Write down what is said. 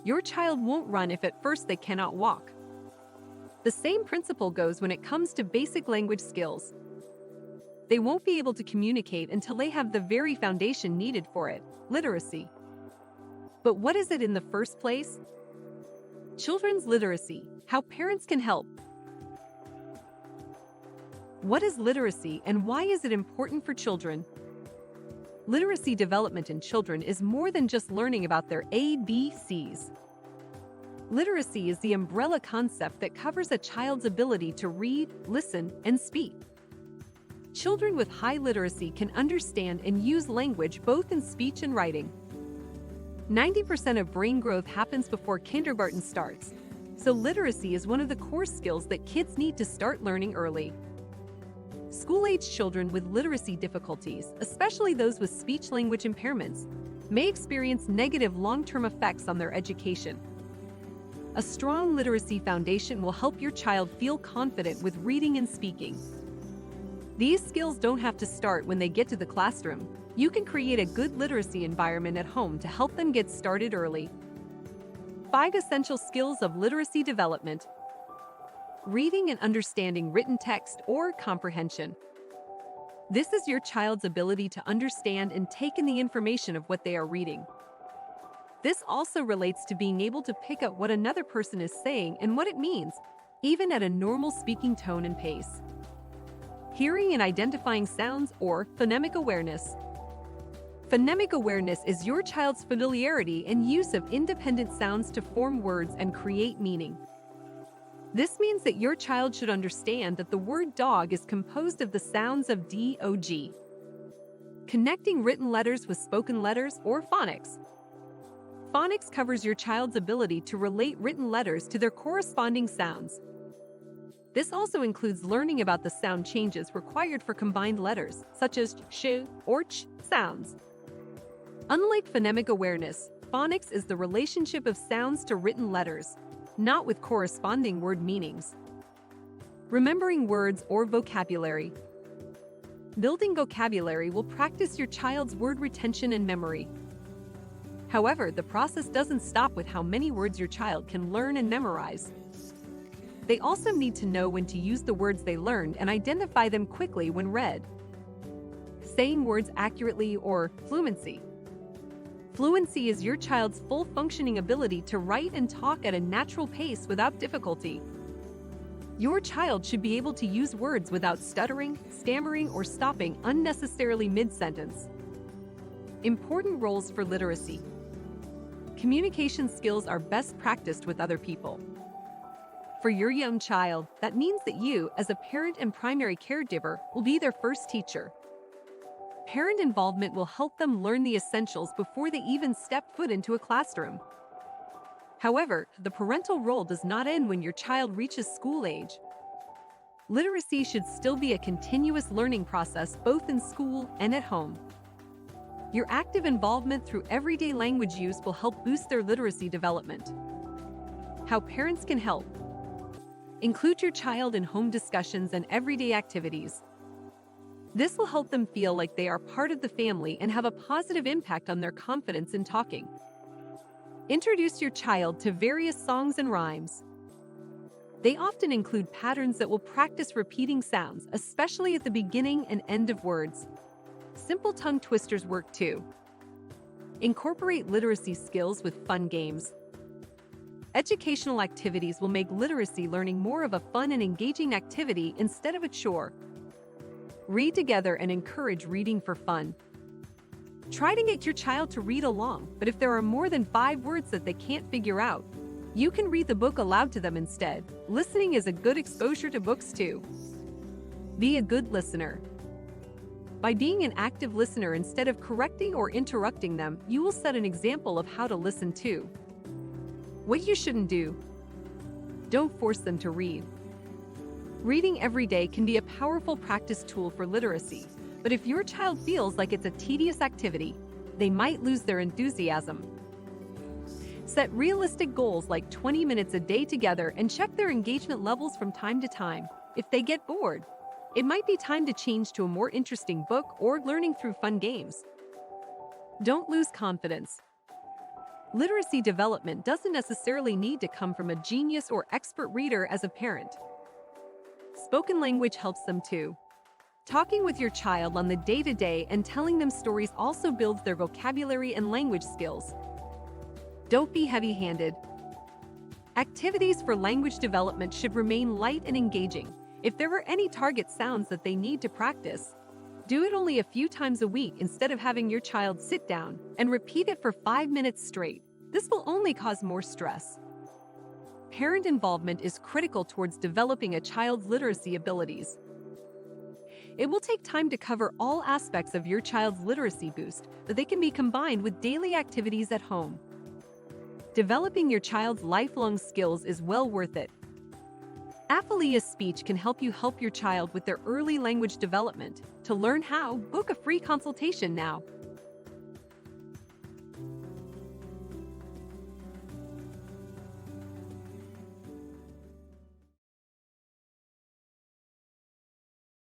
Your child won't run if at first they cannot walk. The same principle goes when it comes to basic language skills. They won't be able to communicate until they have the very foundation needed for it, literacy. But what is it in the first place? Children's literacy, how parents can help. What is literacy and why is it important for children? Literacy development in children is more than just learning about their ABCs. Literacy is the umbrella concept that covers a child's ability to read, listen, and speak. Children with high literacy can understand and use language both in speech and writing. 90% of brain growth happens before kindergarten starts, so literacy is one of the core skills that kids need to start learning early. School-age children with literacy difficulties, especially those with speech-language impairments, may experience negative long-term effects on their education. A strong literacy foundation will help your child feel confident with reading and speaking. These skills don't have to start when they get to the classroom. You can create a good literacy environment at home to help them get started early. 5 essential skills of literacy development. Reading and understanding written text or comprehension. This is your child's ability to understand and take in the information of what they are reading. This also relates to being able to pick up what another person is saying and what it means, even at a normal speaking tone and pace. Hearing and identifying sounds or phonemic awareness. Phonemic awareness is your child's familiarity and use of independent sounds to form words and create meaning. This means that your child should understand that the word dog is composed of the sounds of D-O-G. Connecting written letters with spoken letters or phonics. Phonics covers your child's ability to relate written letters to their corresponding sounds. This also includes learning about the sound changes required for combined letters, such as sh or ch sounds. Unlike phonemic awareness, phonics is the relationship of sounds to written letters, not with corresponding word meanings. Remembering words or vocabulary. Building vocabulary will practice your child's word retention and memory. However, the process doesn't stop with how many words your child can learn and memorize. They also need to know when to use the words they learned and identify them quickly when read. Saying words accurately or fluency. Fluency is your child's full functioning ability to write and talk at a natural pace without difficulty. Your child should be able to use words without stuttering, stammering, or stopping unnecessarily mid-sentence. Important roles for literacy. Communication skills are best practiced with other people. For your young child, that means that you, as a parent and primary caregiver, will be their first teacher. Parent involvement will help them learn the essentials before they even step foot into a classroom. However, the parental role does not end when your child reaches school age. Literacy should still be a continuous learning process both in school and at home. Your active involvement through everyday language use will help boost their literacy development. How parents can help. Include your child in home discussions and everyday activities. This will help them feel like they are part of the family and have a positive impact on their confidence in talking. Introduce your child to various songs and rhymes. They often include patterns that will practice repeating sounds, especially at the beginning and end of words. Simple tongue twisters work too. Incorporate literacy skills with fun games. Educational activities will make literacy learning more of a fun and engaging activity instead of a chore. Read together and encourage reading for fun. Try to get your child to read along, but if there are more than 5 words that they can't figure out, you can read the book aloud to them instead. Listening is a good exposure to books too. Be a good listener. By being an active listener instead of correcting or interrupting them, you will set an example of how to listen too. What you shouldn't do. Don't force them to read. Reading every day can be a powerful practice tool for literacy, but if your child feels like it's a tedious activity, they might lose their enthusiasm. Set realistic goals like 20 minutes a day together and check their engagement levels from time to time. If they get bored, it might be time to change to a more interesting book or learning through fun games. Don't lose confidence. Literacy development doesn't necessarily need to come from a genius or expert reader as a parent. Spoken language helps them too. Talking with your child on the day-to-day and telling them stories also builds their vocabulary and language skills. Don't be heavy-handed. Activities for language development should remain light and engaging. If there are any target sounds that they need to practice, do it only a few times a week instead of having your child sit down and repeat it for 5 minutes straight. This will only cause more stress. Parent involvement is critical towards developing a child's literacy abilities. It will take time to cover all aspects of your child's literacy boost, but they can be combined with daily activities at home. Developing your child's lifelong skills is well worth it. Aphalia Speech can help your child with their early language development. To learn how, book a free consultation now.